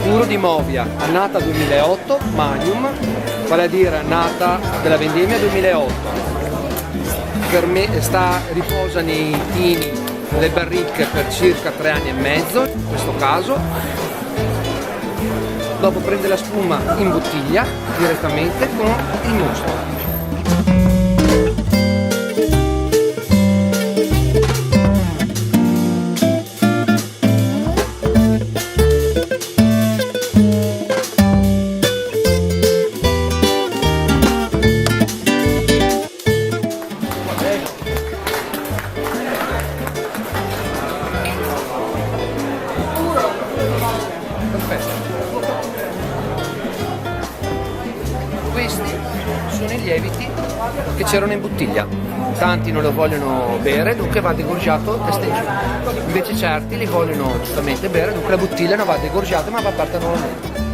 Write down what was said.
puro di Movia, annata 2008, Magnum, vale a dire annata della vendemmia 2008. Riposa nei tini, nelle barricche per circa 3 anni e mezzo, in questo caso. Dopo prende la spuma in bottiglia direttamente con il mosto. Questi sono i lieviti che c'erano in bottiglia, tanti non lo vogliono bere, dunque va degorgiato testa in giù, invece certi li vogliono giustamente bere, dunque la bottiglia non va degorgiata ma va aperta nuovamente.